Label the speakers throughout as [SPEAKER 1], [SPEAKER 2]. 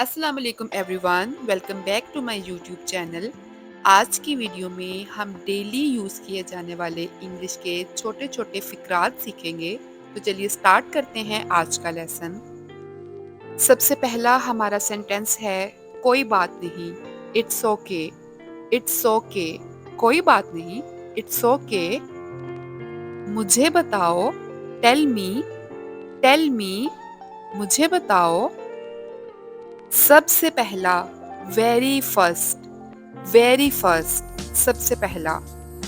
[SPEAKER 1] अस्सलाम वालेकुम everyone, welcome back to my YouTube channel. आज की वीडियो में हम डेली यूज़ किए जाने वाले इंग्लिश के छोटे छोटे फ़िक्रात सीखेंगे। तो चलिए स्टार्ट करते हैं आज का लेसन। सबसे पहला हमारा सेंटेंस है कोई बात नहीं, इट्स ओके। इट्स ओके, कोई बात नहीं, इट्स ओके। मुझे बताओ, टेल मी। टेल मी, मुझे बताओ। सबसे पहला, वेरी फर्स्ट। वेरी फर्स्ट, सबसे पहला,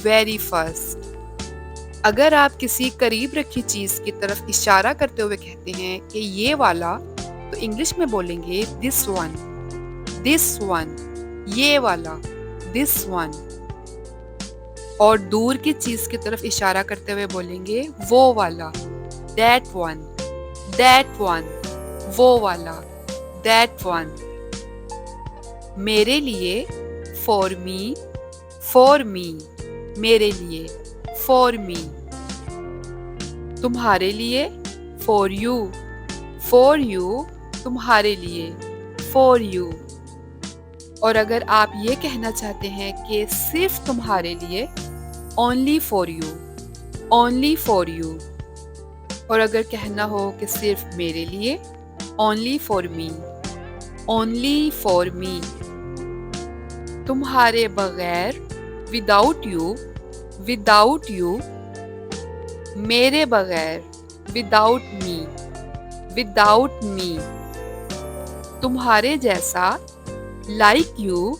[SPEAKER 1] वेरी फर्स्ट। अगर आप किसी करीब रखी चीज की तरफ इशारा करते हुए कहते हैं कि ये वाला, तो इंग्लिश में बोलेंगे दिस वन। दिस वन, ये वाला, दिस वन। और दूर की चीज की तरफ इशारा करते हुए बोलेंगे वो वाला, दैट वन। दैट वन, वो वाला, दैट वन। मेरे लिए, फॉर मी। फॉर मी, मेरे लिए, फॉर मी। तुम्हारे लिए, फॉर यू। फॉर यू, तुम्हारे लिए, फॉर यू। और अगर आप ये कहना चाहते हैं कि सिर्फ तुम्हारे लिए, only for you. Only for you. और अगर कहना हो कि सिर्फ मेरे लिए, only for me. Only for me. तुम्हारे बगैर, विदाउट यू। Without you. मेरे बगैर, विदाउट मी। Without me. तुम्हारे जैसा, लाइक यू।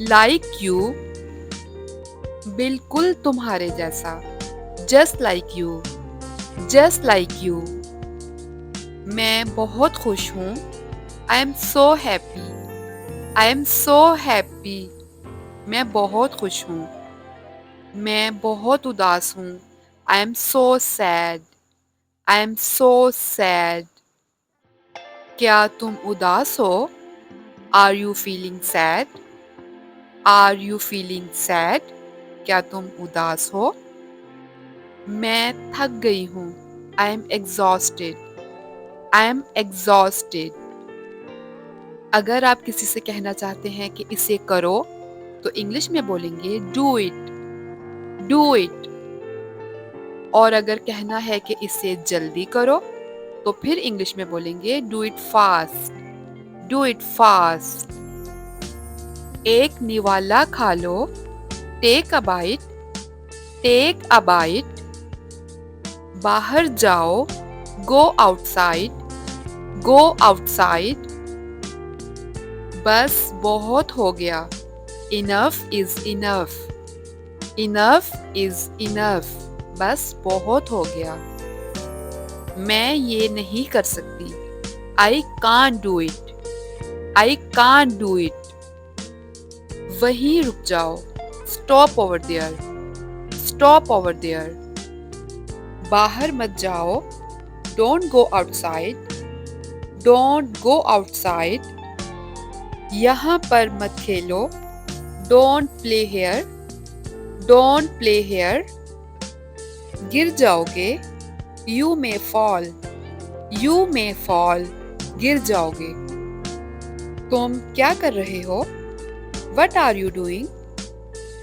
[SPEAKER 1] Like you. बिल्कुल तुम्हारे जैसा, just like you. Just like you. मैं बहुत खुश हूँ, I am so happy. I am so happy, मैं बहुत खुश हूँ। मैं बहुत उदास हूँ, I am so sad. I am so sad. क्या तुम उदास हो? Are you feeling sad? Are you feeling sad? क्या तुम उदास हो? मैं थक गई हूँ, I am exhausted. I am exhausted. अगर आप किसी से कहना चाहते हैं कि इसे करो, तो इंग्लिश में बोलेंगे डू इट। Do it. और अगर कहना है कि इसे जल्दी करो, तो फिर इंग्लिश में बोलेंगे do it fast. Do it fast. एक निवाला खा लो, take a bite. Take a bite. बाहर जाओ, गो आउटसाइड। Go outside. बस बहुत हो गया, enough is enough. Enough is enough, बस बहुत हो गया। मैं ये नहीं कर सकती, I can't do it. I can't do it. वहीं रुक जाओ, stop over there. Stop over there. बाहर मत जाओ, don't go outside. Don't go outside. यहाँ पर मत खेलो, don't play here. Don't play here. गिर जाओगे, you may fall. You may fall, गिर जाओगे। तुम क्या कर रहे हो? What are you doing?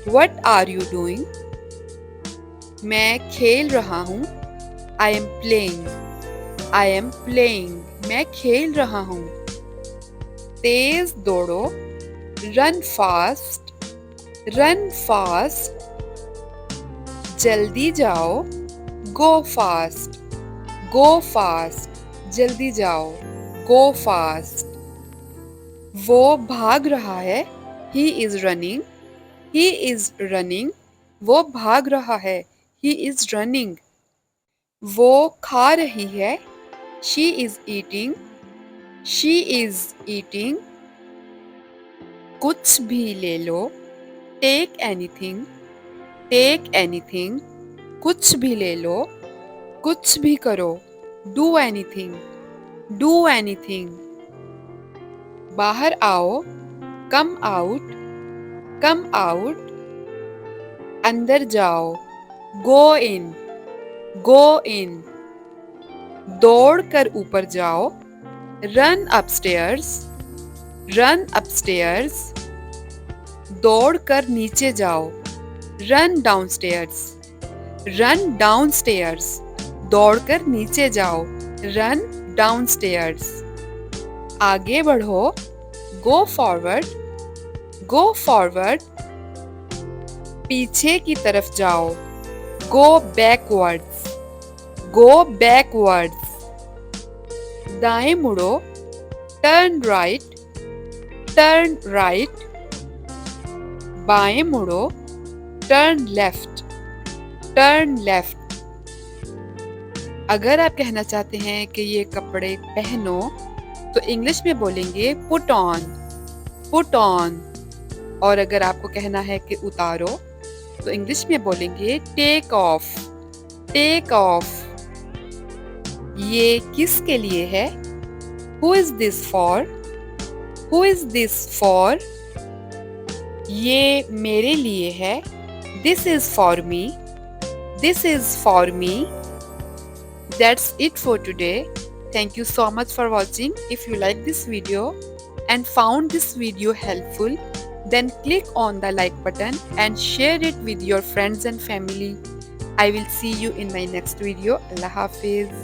[SPEAKER 1] What are you doing? मैं खेल रहा हूँ, I am playing. I am playing, मैं खेल रहा हूँ। तेज दौड़ो, रन फास्ट। Run fast. जल्दी जाओ, गो फास्ट। गो फास्ट, जल्दी जाओ, गो फास्ट। वो भाग रहा है, he is running. He is running. वो भाग रहा है, ही इज रनिंग। वो खा रही है, she is eating. She is eating. कुछ भी ले लो, टेक एनीथिंग। Take anything. कुछ भी ले लो, कुछ भी करो, डू एनीथिंग। Do anything. बाहर आओ, कम आउट। Come out. अंदर जाओ, गो इन। गो इन। दौड़ कर ऊपर जाओ, रन अपस्टेयर्स। रन अपस्टेयर्स, दौड़ कर नीचे जाओ। रन डाउनस्टेयर्स, रन डाउनस्टेयर्स, दौड़ कर नीचे जाओ। Run downstairs. आगे बढ़ो, गो फॉरवर्ड, गो फॉरवर्ड, पीछे की तरफ जाओ। गो बैकवर्ड्स, गो बैकवर्ड्स। दाएं मुड़ो, टर्न राइट, टर्न राइट। बाएं मुड़ो, टर्न लेफ्ट, टर्न लेफ्ट। अगर आप कहना चाहते हैं कि ये कपड़े पहनो तो इंग्लिश में बोलेंगे पुट ऑन, पुट ऑन। और अगर आपको कहना है कि उतारो तो इंग्लिश में बोलेंगे टेक ऑफ, टेक ऑफ। ये किसके लिए है? Who is this for, who is this for. ये मेरे लिए है। This is for me, this is for me. That's it for today. Thank you so much for watching. If you like this video and found this video helpful, then click on the like button and share it with your friends and family. I will see you in my next video. Allah Hafiz.